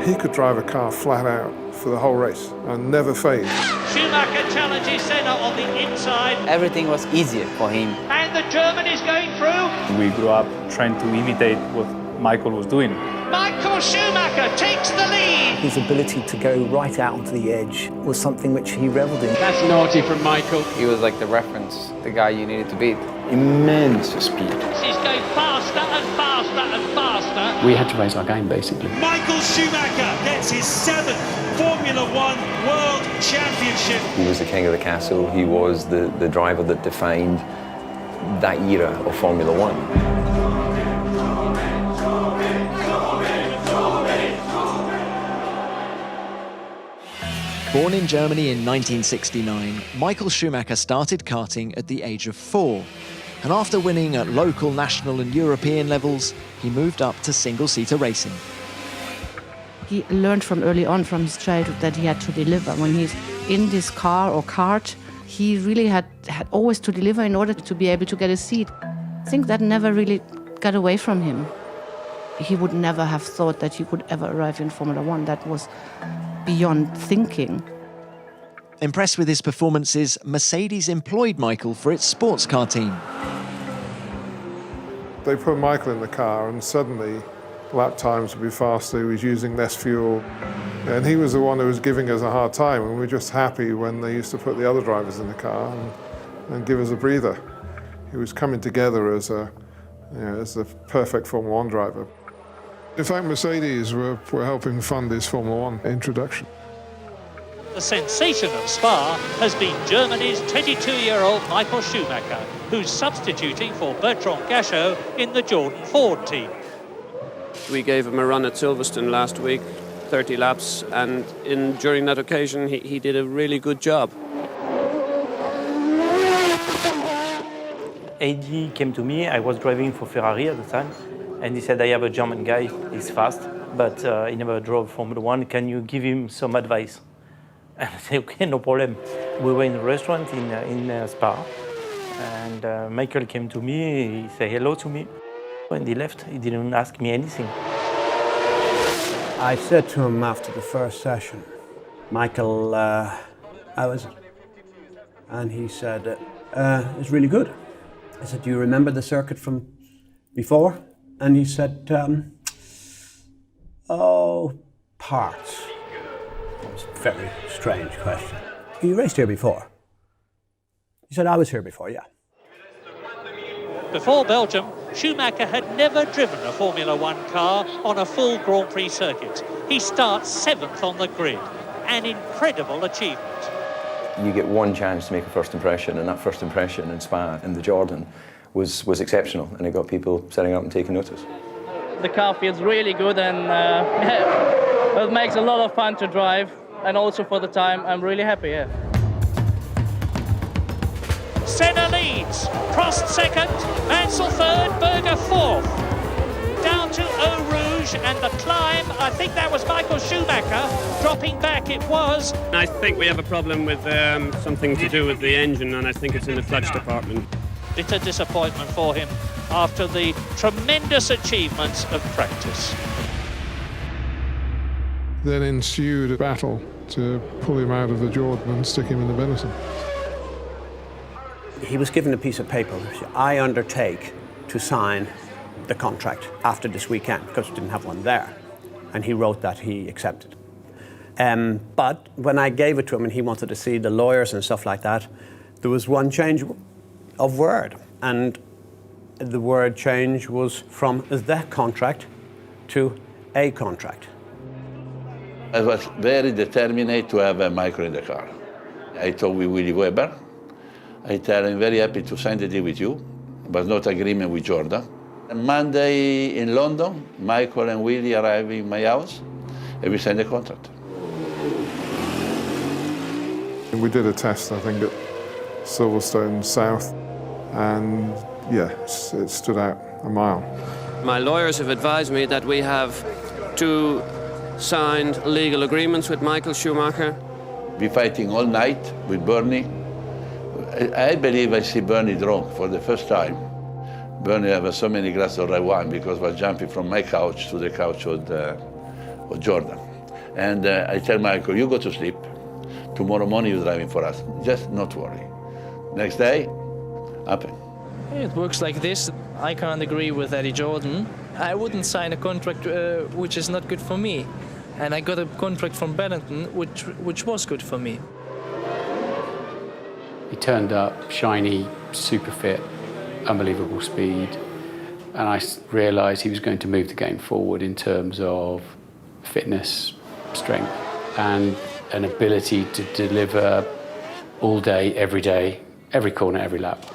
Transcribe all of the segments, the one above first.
He could drive a car flat out for the whole race and never fade. Schumacher challenges Senna on the inside. Everything was easier for him. And the German is going through. We grew up trying to imitate what Michael was doing. Michael Schumacher takes the lead. His ability to go right out onto the edge was something which he revelled in. That's naughty from Michael. He was like the reference, the guy you needed to beat. Immense speed. He's going faster and faster and faster. We had to raise our game, basically. Michael Schumacher gets his 7th Formula One World Championship. He was the king of the castle. He was the driver that defined that era of Formula One. Born in Germany in 1969, Michael Schumacher started karting at the age of 4. And after winning at local, national and European levels, he moved up to single-seater racing. He learned from early on, from his childhood, that he had to deliver. When he's in this car or kart, he really had always to deliver in order to be able to get a seat. I think that never really got away from him. He would never have thought that he could ever arrive in Formula One. That was beyond thinking. Impressed with his performances, Mercedes employed Michael for its sports car team. They put Michael in the car and suddenly lap times would be faster, he was using less fuel. And he was the one who was giving us a hard time, and we were just happy when they used to put the other drivers in the car and give us a breather. He was coming together as the perfect Formula One driver. In fact, Mercedes were helping fund his Formula One introduction. The sensation of Spa has been Germany's 22-year-old Michael Schumacher, who's substituting for Bertrand Gachot in the Jordan Ford team. We gave him a run at Silverstone last week, 30 laps, and during that occasion he did a really good job. AD came to me. I was driving for Ferrari at the time, and he said, I have a German guy, he's fast, but he never drove Formula One. Can you give him some advice? And I said, okay, no problem. We were in a restaurant in Spa, and Michael came to me, he said hello to me. When he left, he didn't ask me anything. I said to him after the first session, Michael, how is it? And he said, it's really good. I said, do you remember the circuit from before? And he said, oh, parts. It was a very strange question. You raced here before? He said, I was here before, yeah. Before Belgium, Schumacher had never driven a Formula One car on a full Grand Prix circuit. He starts 7th on the grid, an incredible achievement. You get one chance to make a first impression, and that first impression in Spa and the Jordan was exceptional, and it got people setting up and taking notice. The car feels really good, and it makes a lot of fun to drive, and also for the time, I'm really happy, yeah. Senna leads, Prost 2nd, Mansell 3rd, Berger 4th. Down to Eau Rouge and the climb, I think that was Michael Schumacher. Dropping back it was. I think we have a problem with something to do with the engine, and I think it's in the clutch department. Bitter disappointment for him after the tremendous achievements of practice. Then ensued a battle to pull him out of the Jordan and stick him in the Benetton. He was given a piece of paper. I undertake to sign the contract after this weekend, because we didn't have one there. And he wrote that he accepted. But when I gave it to him and he wanted to see the lawyers and stuff like that, there was one change of word. And the word change was from the contract to a contract. I was very determined to have a Michael in the car. I talked with Willy Weber. I tell him, very happy to sign the deal with you, but not agreement with Jordan. And Monday in London, Michael and Willy arrive in my house, and we signed the contract. We did a test, I think, at Silverstone South, and yeah, it stood out a mile. My lawyers have advised me that we have 2 signed legal agreements with Michael Schumacher. We're fighting all night with Bernie. I believe I see Bernie drunk for the first time. Bernie had so many glasses of red wine because I was jumping from my couch to the couch of Jordan. And I tell Michael, you go to sleep. Tomorrow morning you're driving for us. Just not worry. Next day, happen. It works like this. I can't agree with Eddie Jordan. I wouldn't sign a contract which is not good for me. And I got a contract from Benetton which was good for me. He turned up, shiny, super fit, unbelievable speed. And I realised he was going to move the game forward in terms of fitness, strength, and an ability to deliver all day, every corner, every lap.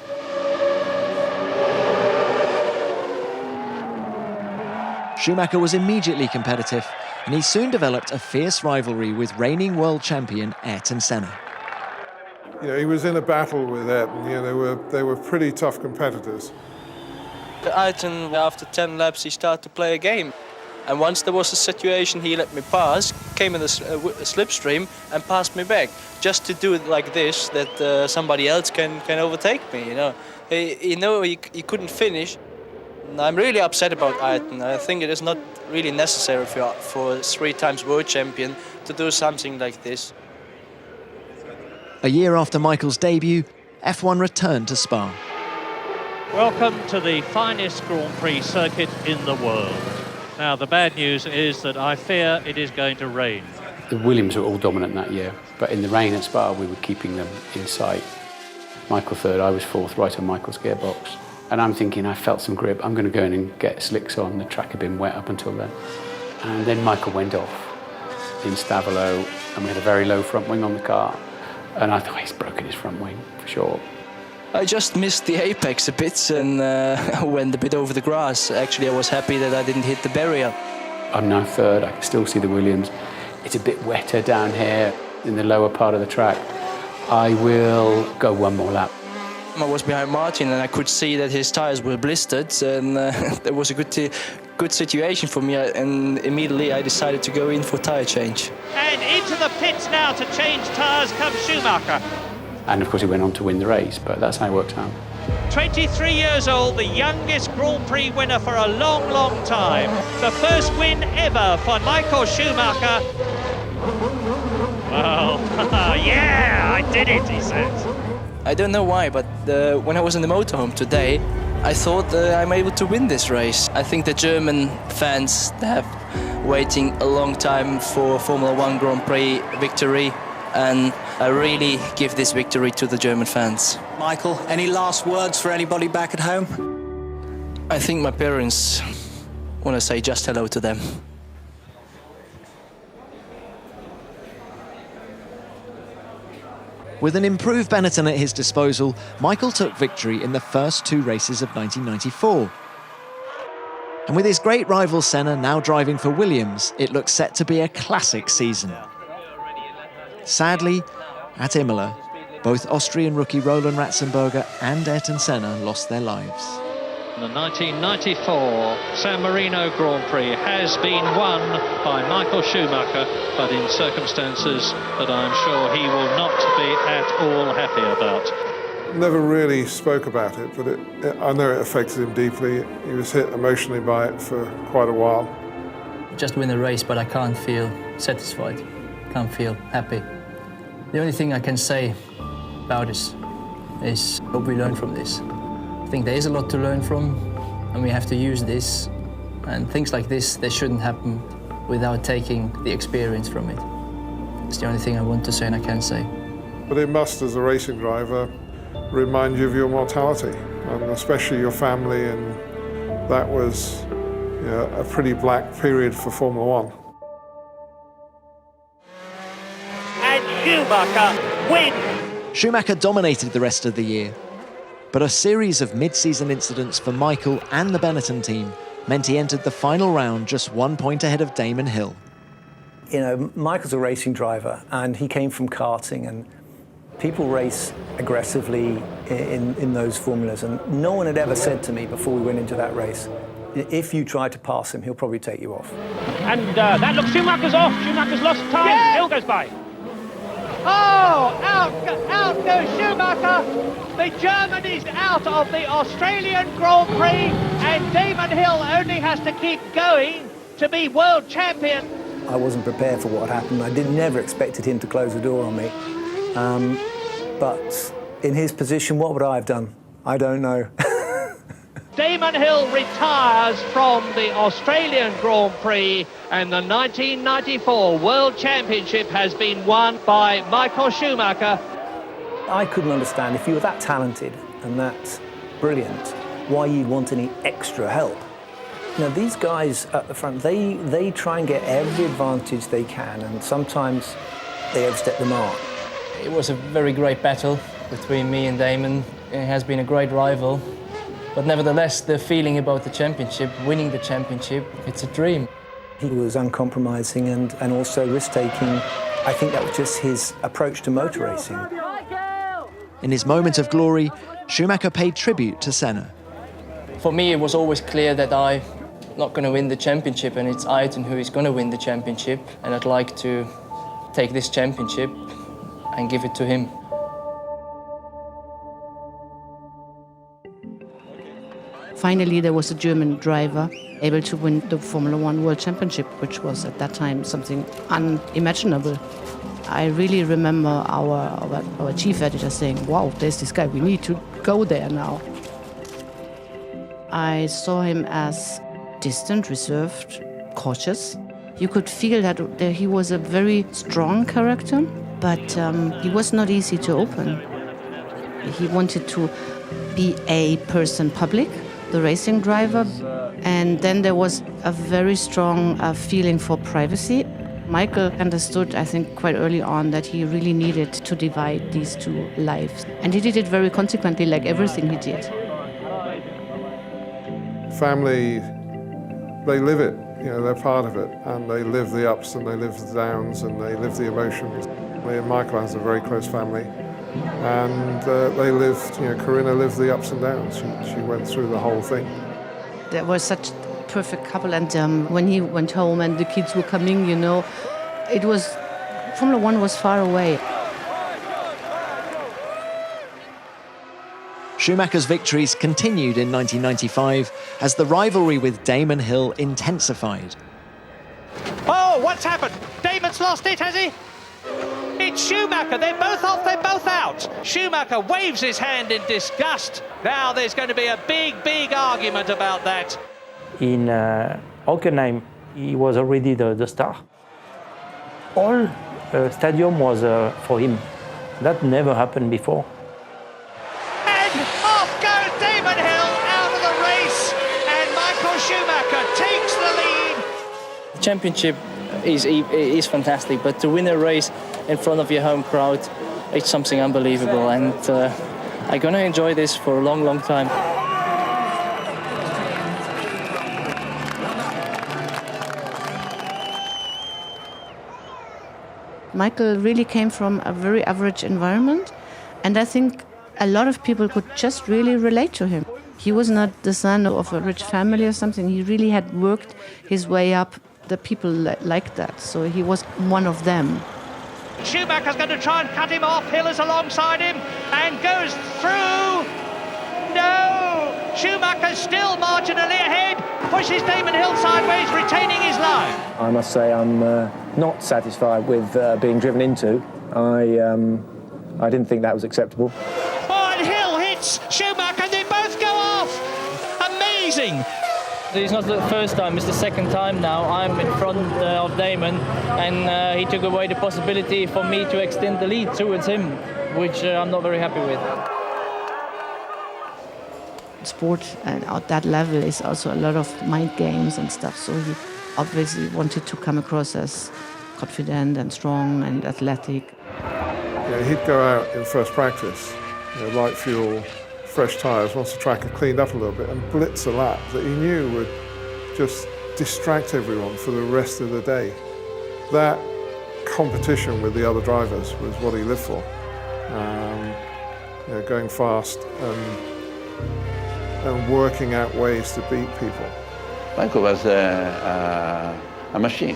Schumacher was immediately competitive, and he soon developed a fierce rivalry with reigning world champion Ayrton Senna. You know, he was in a battle with Ayrton. You know, they were pretty tough competitors. Ayrton, after 10 laps, he started to play a game. And once there was a situation, he let me pass, came in a slipstream and passed me back. Just to do it like this, that somebody else can overtake me, you know. He couldn't finish. I'm really upset about Ayrton. I think it is not really necessary for 3 times world champion to do something like this. A year after Michael's debut, F1 returned to Spa. Welcome to the finest Grand Prix circuit in the world. Now, the bad news is that I fear it is going to rain. The Williams were all dominant that year, but in the rain at Spa, we were keeping them in sight. Michael third, I was fourth, right on Michael's gearbox. And I'm thinking, I felt some grip, I'm going to go in and get slicks on. The track had been wet up until then. And then Michael went off in Stavolo, and we had a very low front wing on the car. And I thought, he's broken his front wing, for sure. I just missed the apex a bit and went a bit over the grass. Actually, I was happy that I didn't hit the barrier. I'm now third, I can still see the Williams. It's a bit wetter down here in the lower part of the track. I will go one more lap. I was behind Martin and I could see that his tyres were blistered, and that was a good situation for me, and immediately I decided to go in for tyre change. And into the pits now to change tyres comes Schumacher. And of course he went on to win the race, but that's how it worked out. 23 years old, the youngest Grand Prix winner for a long, long time. The first win ever for Michael Schumacher. Well, yeah, I did it, he says. I don't know why, but when I was in the motorhome today, I thought I'm able to win this race. I think the German fans have waiting a long time for Formula 1 Grand Prix victory, and I really give this victory to the German fans. Michael, any last words for anybody back at home? I think my parents want to say just hello to them. With an improved Benetton at his disposal, Michael took victory in the first 2 races of 1994. And with his great rival Senna now driving for Williams, it looks set to be a classic season. Sadly, at Imola, both Austrian rookie Roland Ratzenberger and Ayrton Senna lost their lives. The 1994 San Marino Grand Prix has been won by Michael Schumacher, but in circumstances that I'm sure he will not be at all happy about. Never really spoke about it, but I know it affected him deeply. He was hit emotionally by it for quite a while. Just win a race, but I can't feel satisfied, can't feel happy. The only thing I can say about this is hope we learn from this. I think there is a lot to learn from, and we have to use this. And things like this, they shouldn't happen without taking the experience from it. It's the only thing I want to say and I can say. But it must, as a racing driver, remind you of your mortality, and especially your family, and that was, you know, a pretty black period for Formula 1. And Schumacher wins! Schumacher dominated the rest of the year, but a series of mid-season incidents for Michael and the Benetton team meant he entered the final round just 1 point ahead of Damon Hill. You know, Michael's a racing driver, and he came from karting, and people race aggressively in those formulas, and no one had ever said to me before we went into that race, if you try to pass him, he'll probably take you off. And that looks, Schumacher's off. Schumacher's lost time. Yeah. Hill goes by. Oh, out goes Schumacher. The German is out of the Australian Grand Prix, and Damon Hill only has to keep going to be world champion. I wasn't prepared for what had happened. I never expected him to close the door on me. But in his position, what would I have done? I don't know. Damon Hill retires from the Australian Grand Prix, and the 1994 World Championship has been won by Michael Schumacher. I couldn't understand, if you were that talented and that brilliant, why you'd want any extra help. You know, these guys at the front, they try and get every advantage they can, and sometimes they overstep the mark. It was a very great battle between me and Damon. It has been a great rival. But nevertheless, the feeling about the championship, winning the championship, it's a dream. He was uncompromising and also risk-taking. I think that was just his approach to motor racing. In his moment of glory, Schumacher paid tribute to Senna. For me, it was always clear that I'm not going to win the championship, and it's Ayrton who is going to win the championship, and I'd like to take this championship and give it to him. Finally, there was a German driver able to win the Formula One World Championship, which was at that time something unimaginable. I really remember our chief editor saying, wow, there's this guy, we need to go there now. I saw him as distant, reserved, cautious. You could feel that he was a very strong character, but he was not easy to open. He wanted to be a person public, the racing driver, and then there was a very strong feeling for privacy. Michael understood, I think, quite early on that he really needed to divide these two lives. And he did it very consequently, like everything he did. Family, they live it, you know, they're part of it, and they live the ups and they live the downs and they live the emotions. Me and Michael has a very close family, and they lived, you know, Corinna lived the ups and downs. She went through the whole thing. There was such a perfect couple, and when he went home and the kids were coming, you know, it was, Formula One was far away. Schumacher's victories continued in 1995 as the rivalry with Damon Hill intensified. Oh, what's happened? Damon's lost it, has he? It's Schumacher. They're both off, they're both out. Schumacher waves his hand in disgust. Now there's going to be a big, big argument about that. In Hockenheim, he was already the star. All stadium was for him. That never happened before. And off goes Damon Hill out of the race, and Michael Schumacher takes the lead. The championship is fantastic, but to win a race in front of your home crowd, it's something unbelievable, and I'm going to enjoy this for a long, long time. Michael really came from a very average environment, and I think a lot of people could just really relate to him. He was not the son of a rich family or something. He really had worked his way up. The people liked that, so he was one of them. Schumacher's going to try and cut him off. Hill is alongside him and goes through. No! Schumacher's still marginally ahead. Pushes Damon Hill sideways, retaining his line. I must say I'm not satisfied with being driven into. I didn't think that was acceptable. Oh, and Hill hits Schumacher, and they both go off. Amazing. It's not the first time, it's the second time now. I'm in front of Damon, and he took away the possibility for me to extend the lead towards him, which I'm not very happy with. Sport and at that level is also a lot of mind games and stuff, so he obviously wanted to come across as confident and strong and athletic. Yeah, he'd go out in first practice, you know, light fuel, fresh tyres, once the track had cleaned up a little bit, and blitz a lap that he knew would just distract everyone for the rest of the day. That competition with the other drivers was what he lived for. You know, going fast and working out ways to beat people. Michael was a machine.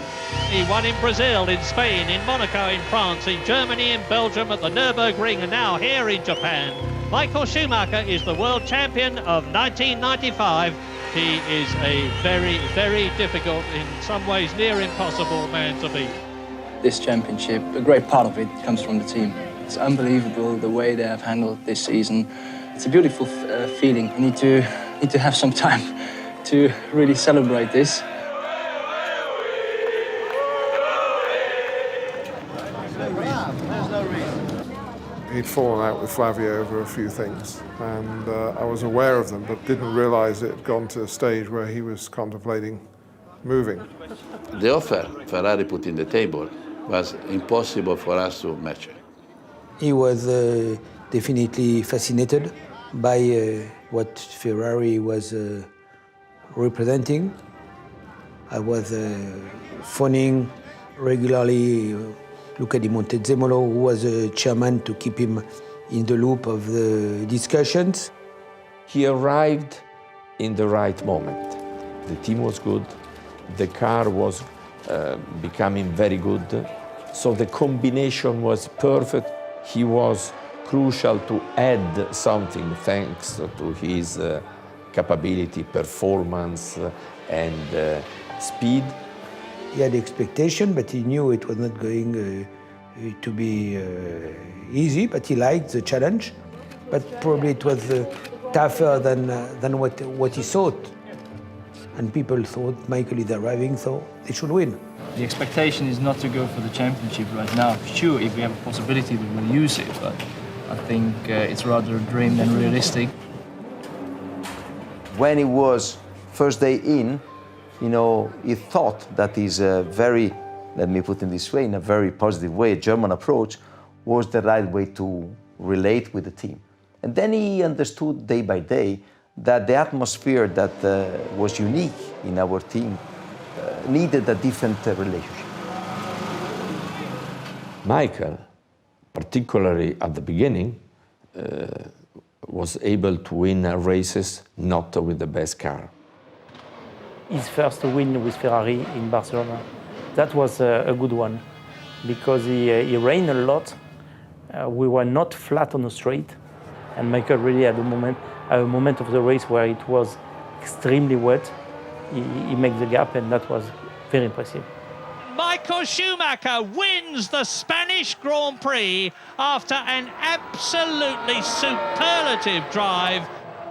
He won in Brazil, in Spain, in Monaco, in France, in Germany, in Belgium, at the Nürburgring, and now here in Japan. Michael Schumacher is the world champion of 1995 He is a very, very difficult, in some ways near impossible man to beat. This championship, a great part of it comes from the team. It's unbelievable the way they have handled this season. It's a beautiful feeling. You need to have some time to really celebrate this. He'd fallen out with Flavio over a few things, and I was aware of them, but didn't realise it had gone to a stage where he was contemplating moving. The offer Ferrari put in the table was impossible for us to match. He was definitely fascinated by what Ferrari was representing. I was phoning regularly Luca Di Montezemolo, who was a chairman, to keep him in the loop of the discussions. He arrived in the right moment. The team was good, the car was becoming very good, so the combination was perfect. He was crucial to add something thanks to his capability, performance, and speed. He had expectation, but he knew it was not going to be easy, but he liked the challenge. But probably it was tougher than what he thought. And people thought Michael is arriving, so they should win. The expectation is not to go for the championship right now. Sure, if we have a possibility, we will use it, but I think it's rather a dream than realistic. When it was first day in, you know, he thought that is a very, let me put it this way, in a very positive way, a German approach was the right way to relate with the team. And then he understood day by day that the atmosphere that was unique in our team needed a different relationship. Michael, particularly at the beginning, was able to win races not with the best car. His first win with Ferrari in Barcelona, that was a good one because he rained a lot. We were not flat on the straight, and Michael really had a moment of the race where it was extremely wet. He made the gap, and that was very impressive. Michael Schumacher wins the Spanish Grand Prix after an absolutely superlative drive.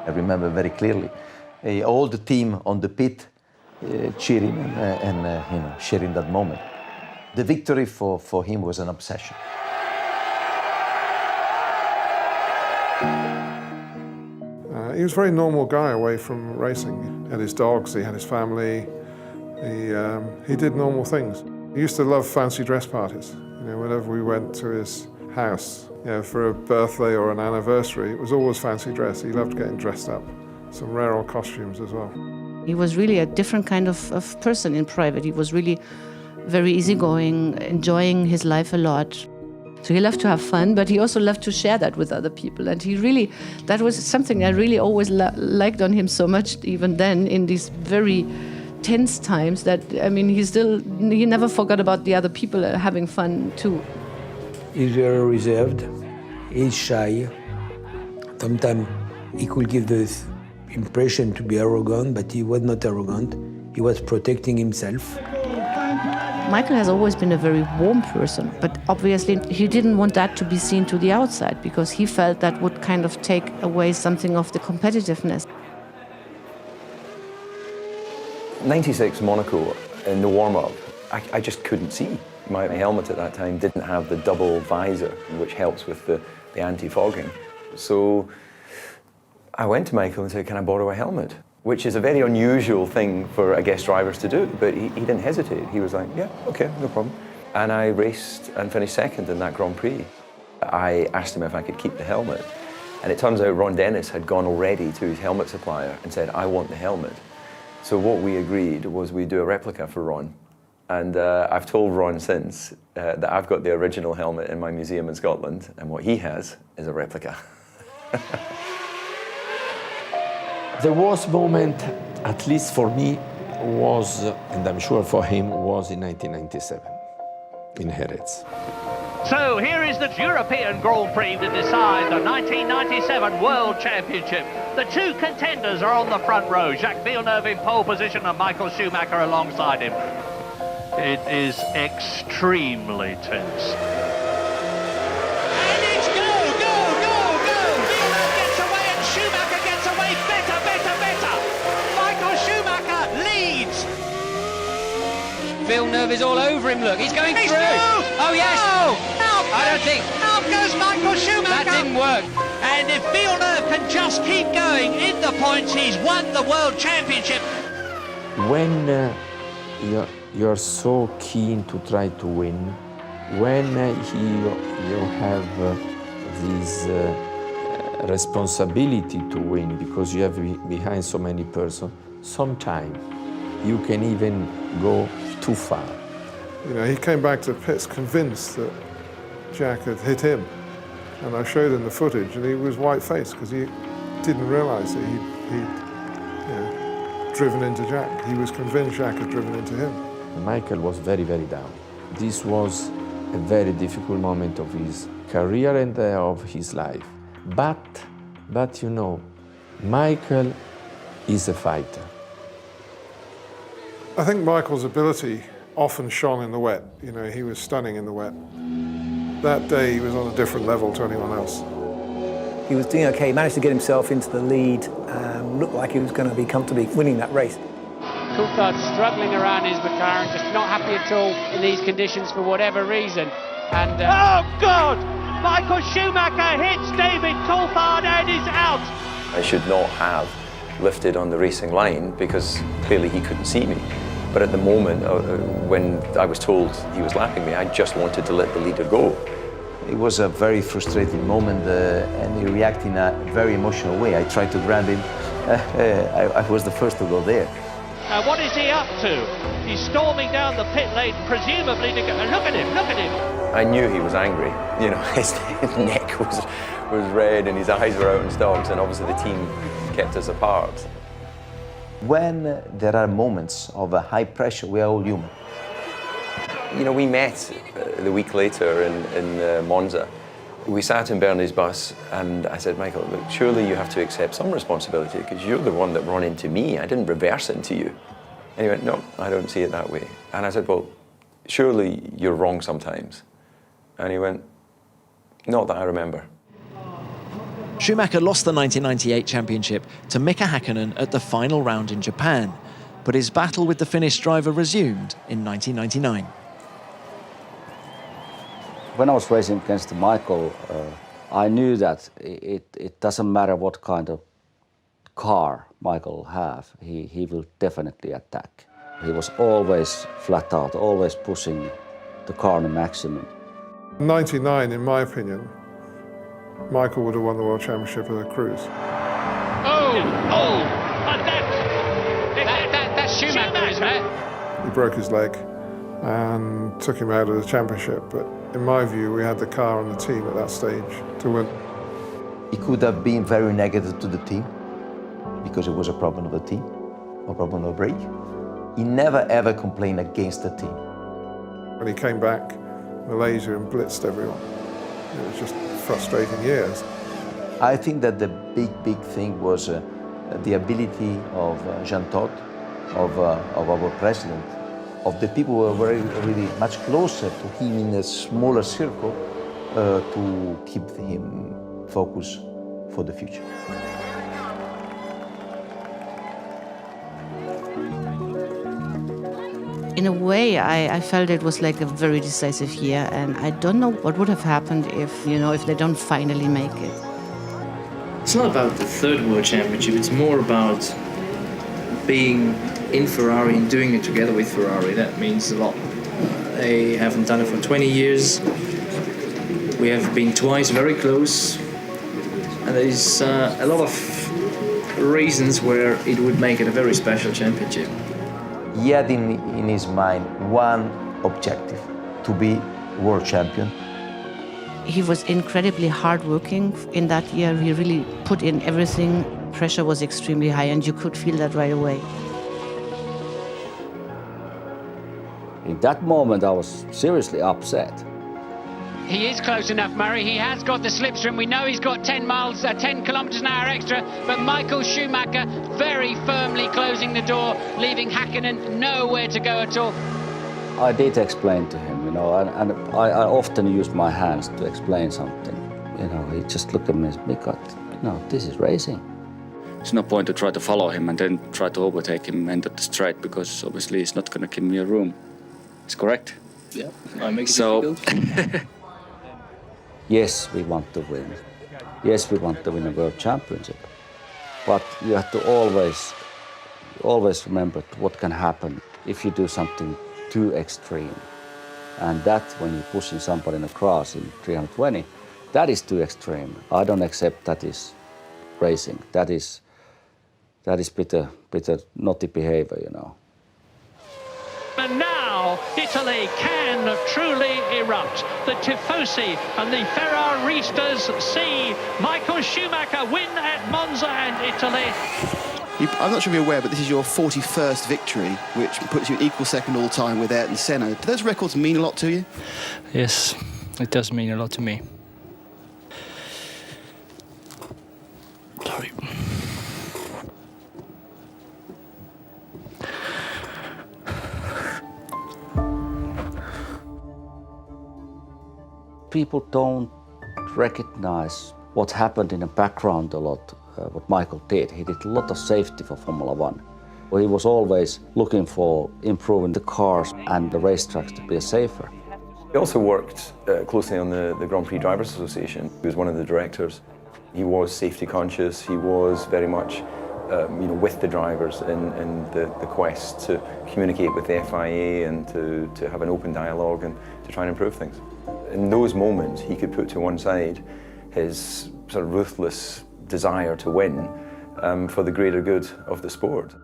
I remember very clearly all the team on the pit cheering and you know, sharing that moment. The victory for him was an obsession. He was a very normal guy away from racing. He had his dogs, he had his family, he did normal things. He used to love fancy dress parties. You know, whenever we went to his house, you know, for a birthday or an anniversary, it was always fancy dress. He loved getting dressed up. Some rare old costumes as well. He was really a different kind of person in private. He was really very easygoing, enjoying his life a lot. So he loved to have fun, but he also loved to share that with other people. And he really, that was something I really always liked on him so much, even then, in these very tense times, that, I mean, he never forgot about the other people having fun too. He's very reserved, he's shy. Sometimes he could give the impression to be arrogant, but he was not arrogant. He was protecting himself. Michael has always been a very warm person, but obviously he didn't want that to be seen to the outside because he felt that would kind of take away something of the competitiveness. 96 Monaco, in the warm-up, I just couldn't see. My helmet at that time didn't have the double visor, which helps with the anti-fogging. So I went to Michael and said, can I borrow a helmet? Which is a very unusual thing for, I guess, drivers to do, but he didn't hesitate. He was like, yeah, okay, no problem. And I raced and finished second in that Grand Prix. I asked him if I could keep the helmet. And it turns out Ron Dennis had gone already to his helmet supplier and said, I want the helmet. So what we agreed was we'd do a replica for Ron. And I've told Ron since that I've got the original helmet in my museum in Scotland, and what he has is a replica. The worst moment, at least for me, was, and I'm sure for him, was in 1997 in Jerez. So here is the European Grand Prix to decide the 1997 World Championship. The two contenders are on the front row. Jacques Villeneuve in pole position and Michael Schumacher alongside him. It is extremely tense. And it's go, go, go, go! Villeneuve gets away and Schumacher gets away. Better, better, better! Michael Schumacher leads! Villeneuve is all over him, look, he's going through! Oh yes! I don't think... Out goes Michael Schumacher! That didn't work. And if Villeneuve can just keep going in the points, he's won the World Championship. When you're so keen to try to win, when you have this responsibility to win because you have behind so many persons, sometimes you can even go too far. You know, he came back to pits convinced that Jack had hit him. And I showed him the footage and he was white-faced because he didn't realise that he'd driven into Jack. He was convinced Jack had driven into him. Michael was very, very down. This was a very difficult moment of his career and of his life. But you know, Michael is a fighter. I think Michael's ability often shone in the wet. You know, he was stunning in the wet. That day he was on a different level to anyone else. He was doing okay, he managed to get himself into the lead, looked like he was going to be comfortably winning that race. Coulthard struggling around his McLaren, just not happy at all in these conditions for whatever reason. And oh God! Michael Schumacher hits David Coulthard and is out. I should not have lifted on the racing line because clearly he couldn't see me. But at the moment, when I was told he was lapping me, I just wanted to let the leader go. It was a very frustrating moment and he reacted in a very emotional way. I tried to grab him. I was the first to go there. Now what is he up to? He's storming down the pit lane, presumably to go. Look at him, look at him. I knew he was angry. You know, his neck was red and his eyes were out in stalks, and obviously the team kept us apart. When there are moments of high pressure, we are all human. You know, we met the week later in Monza. We sat in Bernie's bus and I said, Michael, look, surely you have to accept some responsibility because you're the one that ran into me. I didn't reverse into you. And he went, no, I don't see it that way. And I said, well, surely you're wrong sometimes. And he went, not that I remember. Schumacher lost the 1998 championship to Mika Häkkinen at the final round in Japan, but his battle with the Finnish driver resumed in 1999. When I was racing against Michael, I knew that it doesn't matter what kind of car Michael have, he will definitely attack. He was always flat out, always pushing the car to maximum. 99, in my opinion, Michael would have won the World Championship as a cruise. And that's Schumacher, isn't it? He broke his leg and took him out of the championship, but in my view, we had the car and the team at that stage to win. He could have been very negative to the team because it was a problem of the team, a problem of brake. He never ever complained against the team. When he came back, Malaysia and blitzed everyone. It was just frustrating years. I think that the big thing was the ability of Jean Todt, of our president, of the people who were really much closer to him in a smaller circle to keep him focused for the future. In a way, I felt it was like a very decisive year, and I don't know what would have happened if they don't finally make it. It's not about the third World Championship, it's more about being in Ferrari and doing it together with Ferrari. That means a lot. They haven't done it for 20 years. We have been twice very close, and there's a lot of reasons where it would make it a very special championship. He had in his mind one objective, to be world champion. He was incredibly hardworking in that year. He really put in everything. Pressure was extremely high, and you could feel that right away. In that moment, I was seriously upset. He is close enough, Murray. He has got the slipstream. We know he's got 10 kilometres an hour extra, but Michael Schumacher very firmly closing the door, leaving Häkkinen nowhere to go at all. I did explain to him, you know, and I often use my hands to explain something. You know, he just looked at me and said, Mika, no, this is racing. There's no point to try to follow him and then try to overtake him into the straight, because obviously he's not going to give me a room. It's correct? Yeah, I make it so, difficult. Yes, we want to win. Yes, we want to win a world championship. But you have to always remember what can happen if you do something too extreme. And that, when you're pushing somebody in a cross in 320, that is too extreme. I don't accept that is racing. That is bitter naughty behavior, you know. And now Italy can truly erupt. The Tifosi and the Ferraristas see Michael Schumacher win at Monza and Italy. I'm not sure if you're aware, but this is your 41st victory, which puts you equal second all time with Ayrton Senna. Do those records mean a lot to you? Yes, it does mean a lot to me. Sorry. People don't recognize what happened in the background a lot, what Michael did. He did a lot of safety for Formula One. He was always looking for improving the cars and the racetracks to be safer. He also worked closely on the Grand Prix Drivers Association. He was one of the directors. He was safety conscious. He was very much with the drivers in the quest to communicate with the FIA and to have an open dialogue and to try and improve things. In those moments, he could put to one side his sort of ruthless desire to win for the greater good of the sport.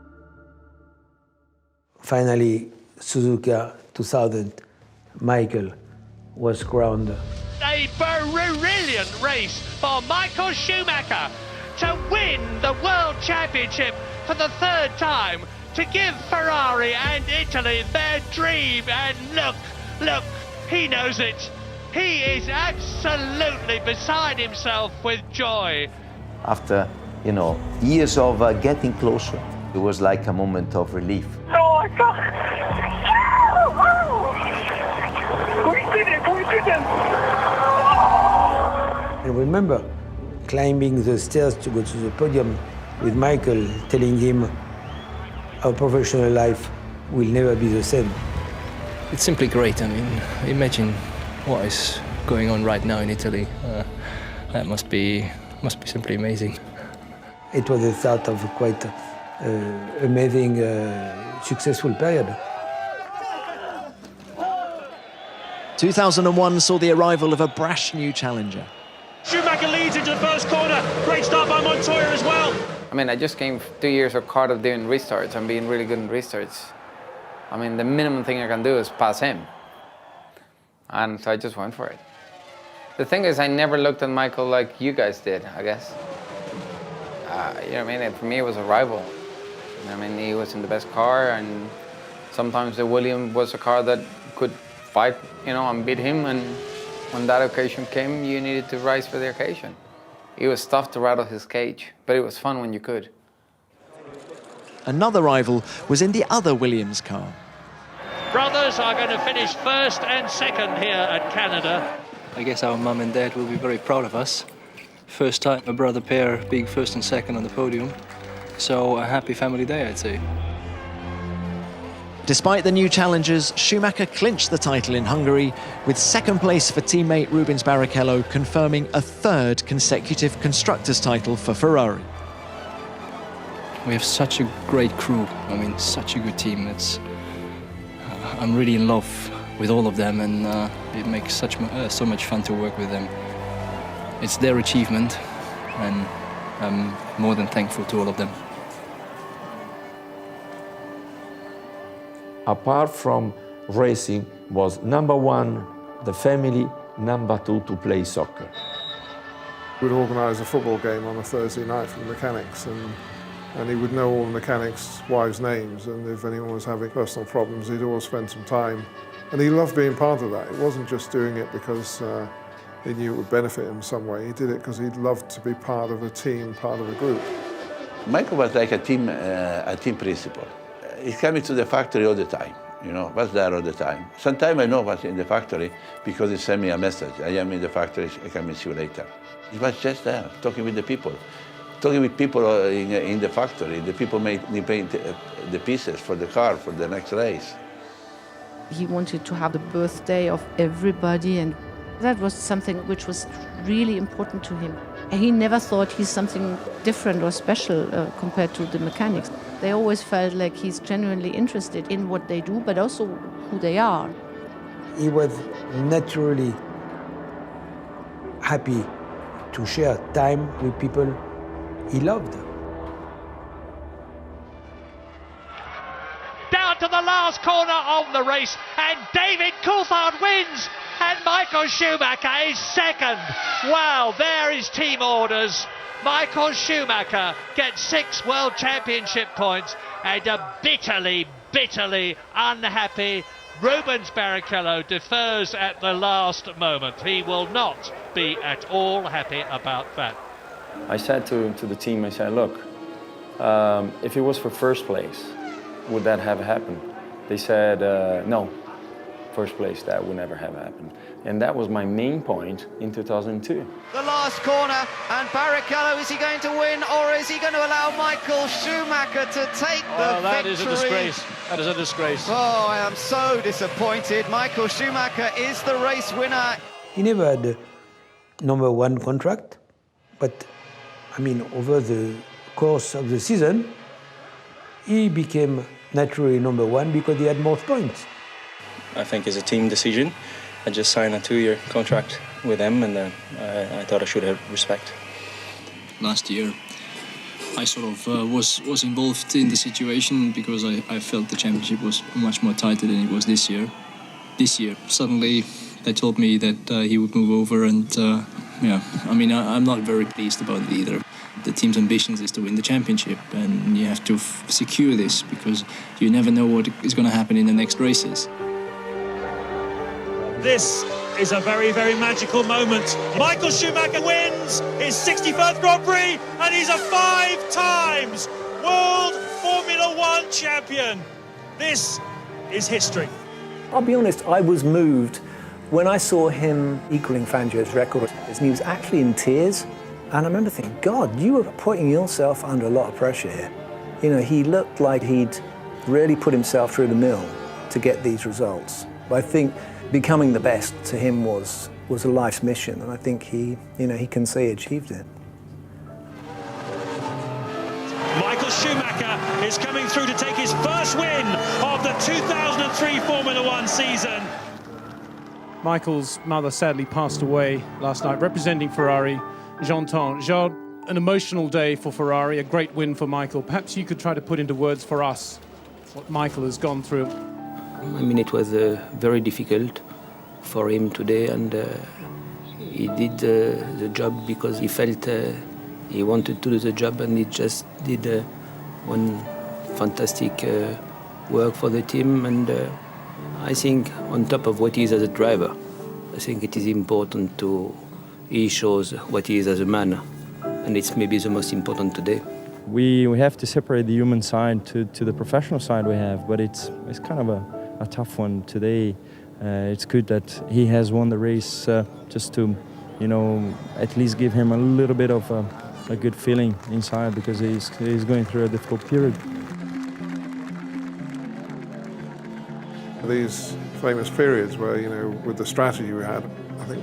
Finally, Suzuka 2000, Michael was crowned. A brilliant race for Michael Schumacher to win the World Championship for the third time, to give Ferrari and Italy their dream. And look, he knows it. He is absolutely beside himself with joy. After, years of getting closer, it was like a moment of relief. Oh my God! We did it! I remember climbing the stairs to go to the podium with Michael, telling him our professional life will never be the same. It's simply great. I mean, imagine what is going on right now in Italy. That must be simply amazing. It was the start of a quite amazing, successful period. 2001 saw the arrival of a brash new challenger. Schumacher leads into the first corner. Great start by Montoya as well. I mean, I just came 2 years of card of doing restarts and being really good in restarts. I mean, the minimum thing I can do is pass him. And so I just went for it. The thing is, I never looked at Michael like you guys did, I guess. You know what I mean? For me, it was a rival. I mean, he was in the best car, and sometimes the Williams was a car that could fight, and beat him. And when that occasion came, you needed to rise for the occasion. It was tough to rattle his cage, but it was fun when you could. Another rival was in the other Williams car. Brothers are going to finish first and second here at Canada. I guess our mum and dad will be very proud of us. First time a brother pair being first and second on the podium. So a happy family day, I'd say. Despite the new challenges, Schumacher clinched the title in Hungary, with second place for teammate Rubens Barrichello confirming a third consecutive constructors' title for Ferrari. We have such a great crew. I mean, such a good team. I'm really in love with all of them, and it makes so much fun to work with them. It's their achievement, and I'm more than thankful to all of them. Apart from racing, was number one, the family, number two, to play soccer. We'd organise a football game on a Thursday night for the mechanics, and he would know all the mechanics' wives' names, and if anyone was having personal problems, he'd always spend some time And he loved being part of that. It wasn't just doing it because he knew it would benefit him some way. He did it because he loved to be part of a team, part of a group. Michael was like a team principal. He's coming to the factory all the time, you know, was there all the time. Sometimes I know what's in the factory because he sent me a message. I am in the factory, I can meet you later. He was just there, talking with the people. Talking with people in the factory. The people made the pieces for the car for the next race. He wanted to have the birthday of everybody, and that was something which was really important to him. He never thought he's something different or special compared to the mechanics. They always felt like he's genuinely interested in what they do, but also who they are. He was naturally happy to share time with people he loved. Down to the last corner of the race, and David Coulthard wins, and Michael Schumacher is second. Wow, there is team orders. Michael Schumacher gets 6 World Championship points, and a bitterly, bitterly unhappy Rubens Barrichello defers at the last moment. He will not be at all happy about that. I said to the team, I said, look, if it was for first place, would that have happened? They said, no, first place, that would never have happened. And that was my main point in 2002. The last corner, and Barrichello, is he going to win, or is he going to allow Michael Schumacher to take the victory? That is a disgrace. That is a disgrace. Oh, I am so disappointed. Michael Schumacher is the race winner. He never had a #1 contract, but I mean, over the course of the season, he became naturally #1 because he had more points. I think it's a team decision. I just signed a 2-year contract with them, and I thought I should have respect. Last year, I sort of was involved in the situation because I felt the championship was much more tighter than it was this year. This year, suddenly, they told me that he would move over, and yeah, I mean, I'm not very pleased about it either. The team's ambitions is to win the championship, and you have to secure this because you never know what is going to happen in the next races. This is a very, very magical moment. Michael Schumacher wins his 61st Grand Prix, and he's a 5 times World Formula One champion. This is history. I'll be honest, I was moved when I saw him equaling Fangio's record, and he was actually in tears. And I remember thinking, God, you were putting yourself under a lot of pressure here. You know, he looked like he'd really put himself through the mill to get these results. But I think becoming the best to him was a life's mission, and I think he can say he achieved it. Michael Schumacher is coming through to take his first win of the 2003 Formula One season. Michael's mother sadly passed away last night, representing Ferrari, Jean-Ton. Jean, an emotional day for Ferrari, a great win for Michael. Perhaps you could try to put into words for us what Michael has gone through. I mean, it was very difficult for him today, and he did the job because he felt he wanted to do the job, and he just did one fantastic work for the team. And I think on top of what he is as a driver, I think it is important he shows what he is as a man, and it's maybe the most important today. We have to separate the human side to the professional side we have, but it's kind of a tough one today. It's good that he has won the race just to, at least give him a little bit of a good feeling inside, because he's going through a difficult period. These famous periods where, with the strategy we had, I think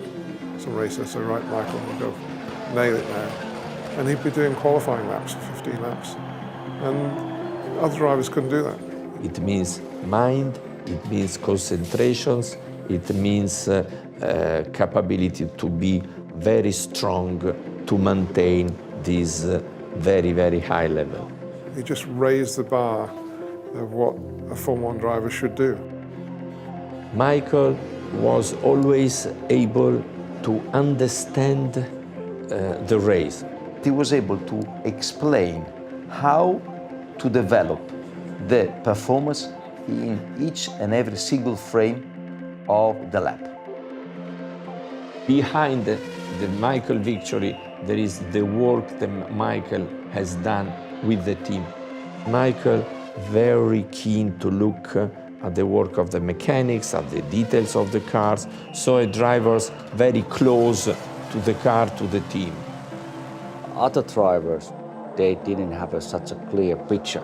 some racers say, right, Michael, we'll go nail it now. And he'd be doing qualifying laps, 15 laps. And other drivers couldn't do that. It means mind, it means concentrations, it means capability to be very strong to maintain this very, very high level. He just raised the bar of what a Formula One driver should do. Michael was always able to understand the race. He was able to explain how to develop the performance in each and every single frame of the lap. Behind the Michael victory, there is the work that Michael has done with the team. Michael very keen to look at the work of the mechanics, at the details of the cars, so a driver's very close to the car, to the team. Other drivers, they didn't have such a clear picture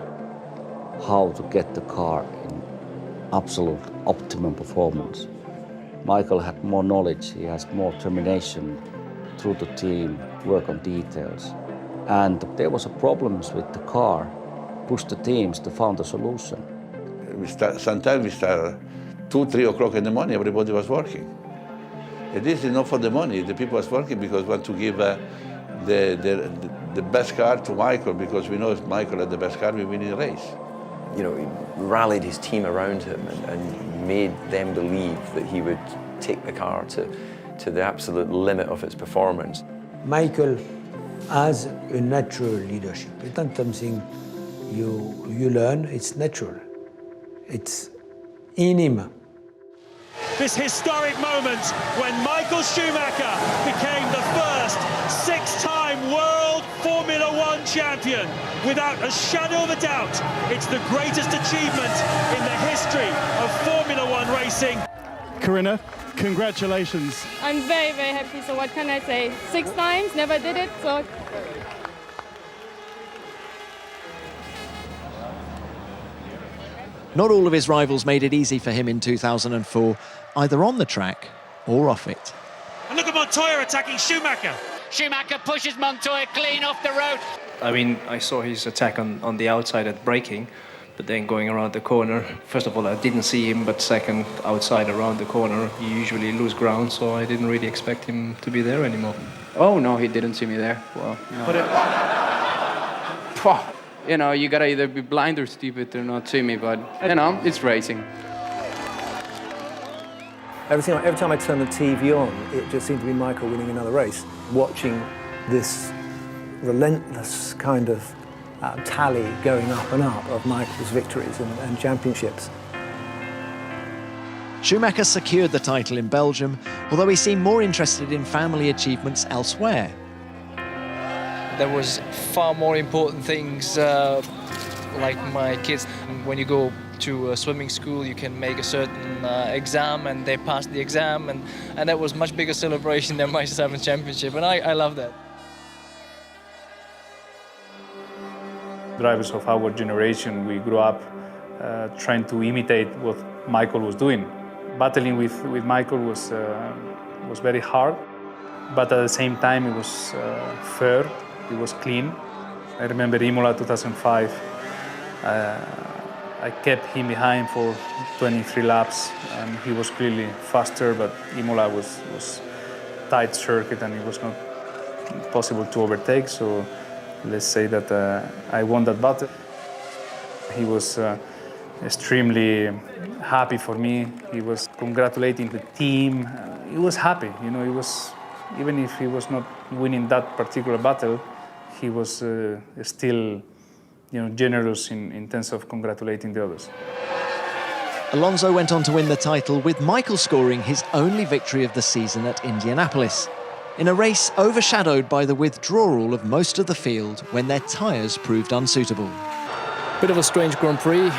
how to get the car in absolute optimum performance. Michael had more knowledge, he has more determination through the team, work on details. And there was problems with the car, pushed the teams to find a solution. Sometimes we start 2, 3 o'clock in the morning, everybody was working. And this is not for the money, the people was working because want to give the best car to Michael, because we know if Michael had the best car, we win the race. You know, he rallied his team around him and made them believe that he would take the car to the absolute limit of its performance. Michael has a natural leadership. It's not something you learn, it's natural. It's in him. This historic moment when Michael Schumacher became the first 6-time World Formula One champion. Without a shadow of a doubt, it's the greatest achievement in the history of Formula One racing. Corinna, congratulations. I'm very, very happy. So what can I say? 6 times, never did it, so... Not all of his rivals made it easy for him in 2004, either on the track or off it. And look at Montoya attacking Schumacher. Schumacher pushes Montoya clean off the road. I mean, I saw his attack on the outside at braking, but then going around the corner, first of all, I didn't see him, but second, outside around the corner, you usually lose ground, so I didn't really expect him to be there anymore. Oh, no, he didn't see me there. Well, no. But you know, you gotta either be blind or stupid to not see me, but, you know, it's racing. Every time I turn the TV on, it just seemed to be Michael winning another race. Watching this relentless kind of tally going up and up of Michael's victories and championships. Schumacher secured the title in Belgium, although he seemed more interested in family achievements elsewhere. There was far more important things, like my kids. When you go to a swimming school, you can make a certain exam, and they passed the exam, and that was much bigger celebration than my 7th championship, and I love that. Drivers of our generation, we grew up trying to imitate what Michael was doing. Battling with Michael was very hard, but at the same time it was fair. It was clean. I remember Imola 2005. I kept him behind for 23 laps, and he was clearly faster, but Imola was tight circuit and it was not possible to overtake, so let's say that I won that battle. He was extremely happy for me. He was congratulating the team. He was happy, you know, he was, even if he was not winning that particular battle, he was still, you know, generous in terms of congratulating the others. Alonso went on to win the title, with Michael scoring his only victory of the season at Indianapolis, in a race overshadowed by the withdrawal of most of the field when their tyres proved unsuitable. Bit of a strange Grand Prix.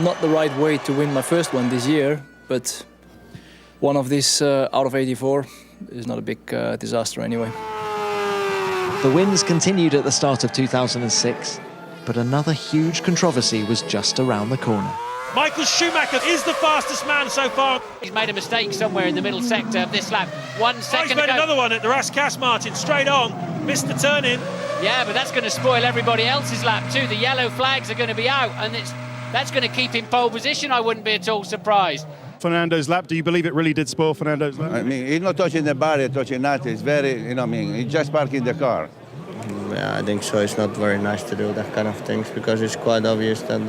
Not the right way to win my first one this year, but one of these out of 84 is not a big disaster anyway. The wins continued at the start of 2006, but another huge controversy was just around the corner. Michael Schumacher is the fastest man so far. He's made a mistake somewhere in the middle sector of this lap. 1 second He's made another one at the Rascasse, Martin, straight on. Missed the turn in. Yeah, but that's going to spoil everybody else's lap too. The yellow flags are going to be out, and that's going to keep him pole position. I wouldn't be at all surprised. Fernando's lap, do you believe it really did spoil Fernando's lap? I mean, he's not touching the barrier, touching nothing. It's very, you know, I mean, he's just parking the car. Yeah, I think so. It's not very nice to do that kind of things, because it's quite obvious that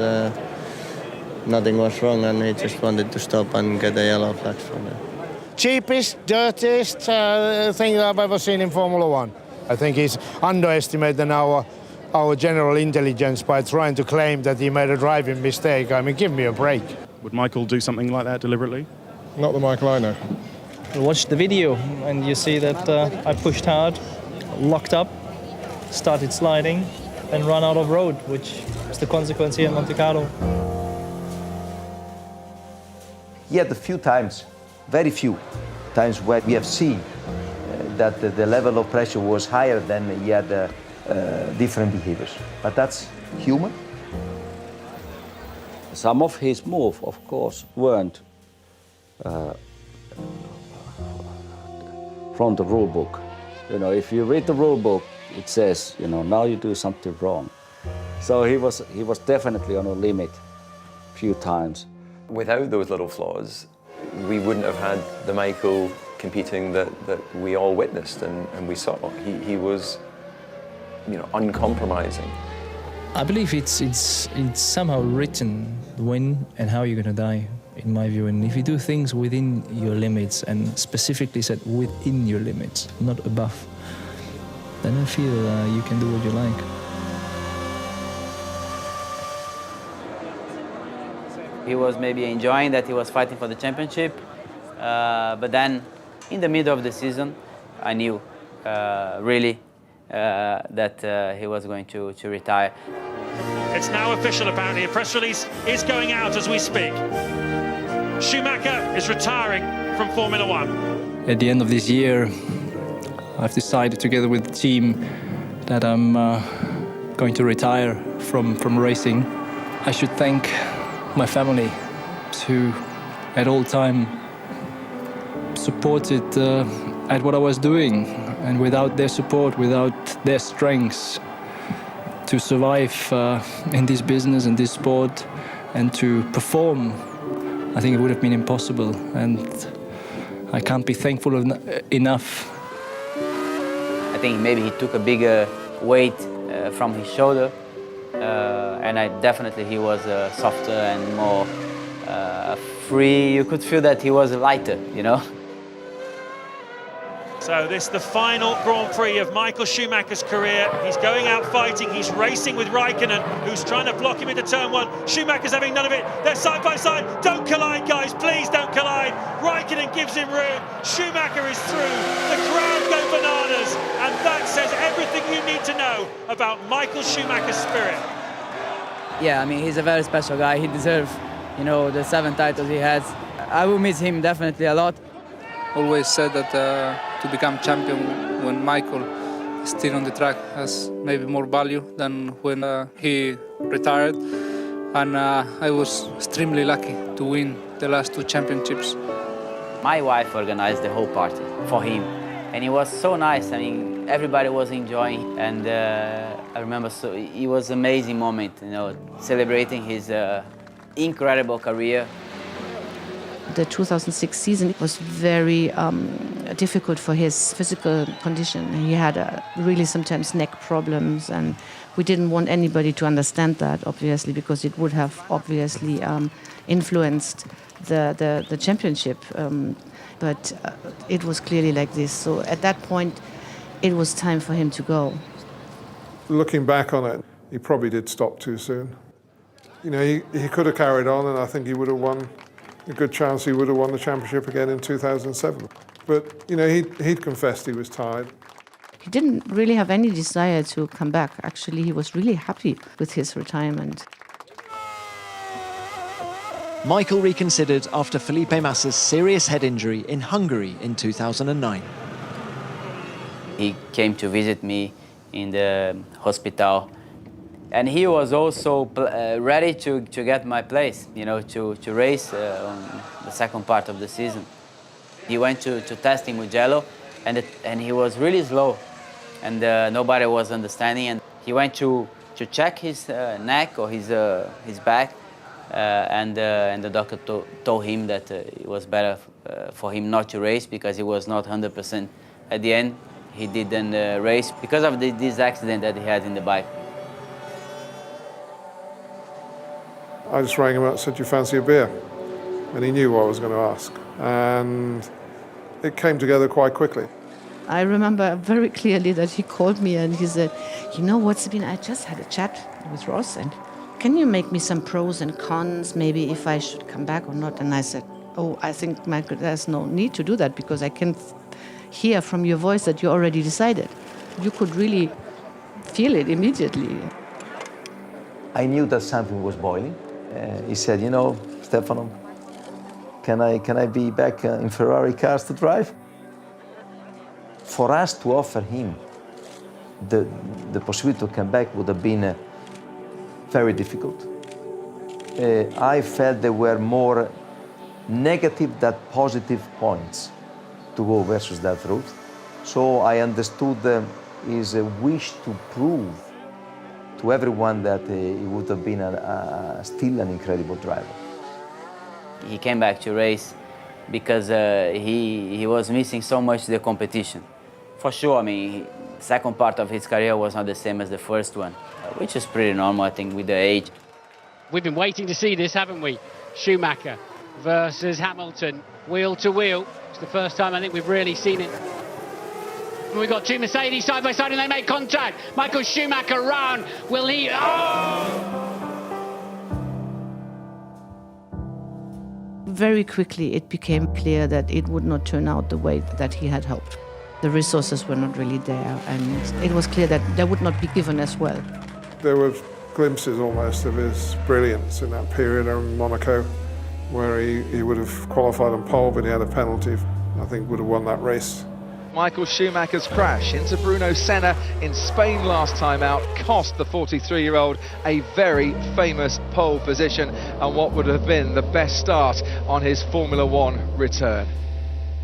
nothing was wrong, and he just wanted to stop and get a yellow flag from there. Cheapest, dirtiest thing that I've ever seen in Formula One. I think he's underestimating our general intelligence by trying to claim that he made a driving mistake. I mean, give me a break. Would Michael do something like that deliberately? Not the Michael I know. You watch the video and you see that I pushed hard, locked up, started sliding, and run out of road, which is the consequence here in Monte Carlo. He had a few times, very few times, where we have seen that the level of pressure was higher than he had different behaviors. But that's human. Some of his moves, of course, weren't from the rule book. You know, if you read the rule book, it says, you know, now you do something wrong. So he was definitely on a limit a few times. Without those little flaws, we wouldn't have had the Michael competing that we all witnessed and we saw. He was, you know, uncompromising. I believe it's somehow written when and how you're going to die, in my view. And if you do things within your limits, and specifically said within your limits, not above, then I feel you can do what you like. He was maybe enjoying that he was fighting for the championship, but then in the middle of the season, I knew really that he was going to retire. It's now official, apparently. A press release is going out as we speak. Schumacher is retiring from Formula One. At the end of this year, I've decided together with the team that I'm going to retire from racing. I should thank my family, who at all time supported at what I was doing, and without their support, without their strengths to survive in this business and this sport and to perform, I think it would have been impossible, and I can't be thankful enough. I think maybe he took a bigger weight from his shoulder, and he was softer and more free. You could feel that he was lighter, you know. So this is the final Grand Prix of Michael Schumacher's career. He's going out fighting. He's racing with Raikkonen, who's trying to block him into turn one. Schumacher's having none of it. They're side by side. Don't collide, guys. Please don't collide. Raikkonen gives him room. Schumacher is through. The crowd go bananas. And that says everything you need to know about Michael Schumacher's spirit. Yeah, I mean, he's a very special guy. He deserves, you know, the 7 titles he has. I will miss him definitely a lot. Always said that to become champion when Michael is still on the track has maybe more value than when he retired. And I was extremely lucky to win the last 2 championships. My wife organized the whole party for him. And it was so nice. I mean, everybody was enjoying. And I remember it was an amazing moment, you know, celebrating his incredible career. The 2006 season was very difficult for his physical condition. He had really sometimes neck problems, and we didn't want anybody to understand that, obviously, because it would have obviously influenced the championship. But it was clearly like this. So at that point, it was time for him to go. Looking back on it, he probably did stop too soon. You know, he could have carried on, and I think he would have won. A good chance he would have won the championship again in 2007. But, you know, he'd confessed he was tired. He didn't really have any desire to come back. Actually, he was really happy with his retirement. Michael reconsidered after Felipe Massa's serious head injury in Hungary in 2009. He came to visit me in the hospital. And he was also ready to get my place, you know, to race on the second part of the season. He went to test in Mugello, and he was really slow, and nobody was understanding. And he went to check his neck or his back, and the doctor told him that it was better for him not to race because he was not 100%. At the end, he didn't race because of this accident that he had in the bike. I just rang him up and said, "Do you fancy a beer?" And he knew what I was going to ask. And it came together quite quickly. I remember very clearly that he called me and he said, "You know what, Sabine, I just had a chat with Ross and can you make me some pros and cons, maybe if I should come back or not? And I said, oh, I think, Michael, there's no need to do that because I can hear from your voice that you already decided. You could really feel it immediately. I knew that something was boiling. He said, you know, Stefano, can I be back in Ferrari cars to drive? For us to offer him the possibility to come back would have been very difficult. I felt there were more negative than positive points to go versus that route. So I understood his wish to prove to everyone that he would have been still an incredible driver. He came back to race because he was missing so much the competition. For sure, I mean, second part of his career was not the same as the first one, which is pretty normal, I think, with the age. We've been waiting to see this, haven't we? Schumacher versus Hamilton, wheel to wheel. It's the first time I think we've really seen it. We've got two Mercedes side by side and they make contact. Michael Schumacher round. Will he? Oh! Very quickly it became clear that it would not turn out the way that he had hoped. The resources were not really there, and it was clear that they would not be given as well. There were glimpses almost of his brilliance in that period in Monaco, where he would have qualified on pole, but he had a penalty. I think would have won that race. Michael Schumacher's crash into Bruno Senna in Spain last time out cost the 43-year-old a very famous pole position and what would have been the best start on his Formula One return.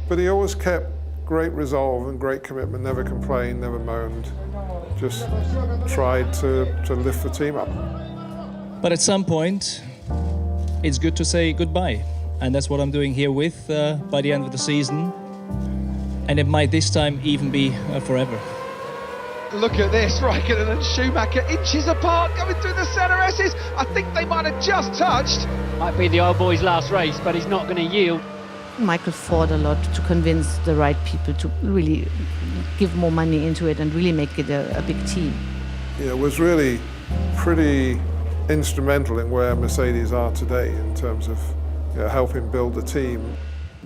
But he always kept great resolve and great commitment, never complained, never moaned, just tried to lift the team up. But at some point, it's good to say goodbye. And that's what I'm doing here with by the end of the season. And it might this time even be forever. Look at this, Raikkonen and Schumacher inches apart going through the centre S's. I think they might have just touched. Might be the old boy's last race, but he's not going to yield. Michael fought a lot to convince the right people to really give more money into it and really make it a big team. Yeah, it was really pretty instrumental in where Mercedes are today in terms of helping build the team.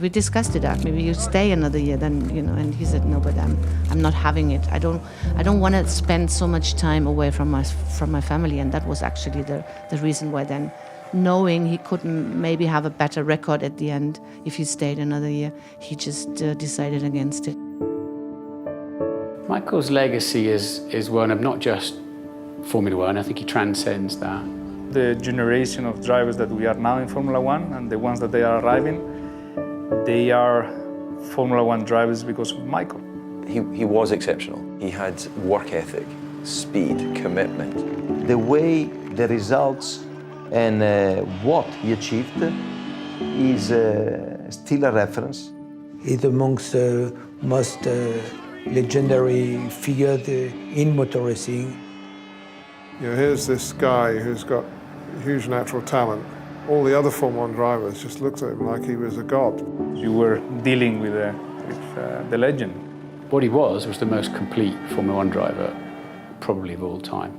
We discussed it out. Maybe you stay another year, then And he said, no, but I'm not having it. I don't want to spend so much time away from my family, and that was actually the reason why then, knowing he couldn't maybe have a better record at the end if he stayed another year, he just decided against it. Michael's legacy is one of not just Formula One. I think he transcends that. The generation of drivers that we are now in Formula One and the ones that they are arriving, they are Formula One drivers because of Michael. He was exceptional. He had work ethic, speed, commitment. The way, the results, and what he achieved is still a reference. He's amongst the most legendary figures in motor racing. Here's this guy who's got huge natural talent. All the other Formula One drivers just looked at him like he was a god. You were dealing with the legend. What he was the most complete Formula One driver, probably of all time.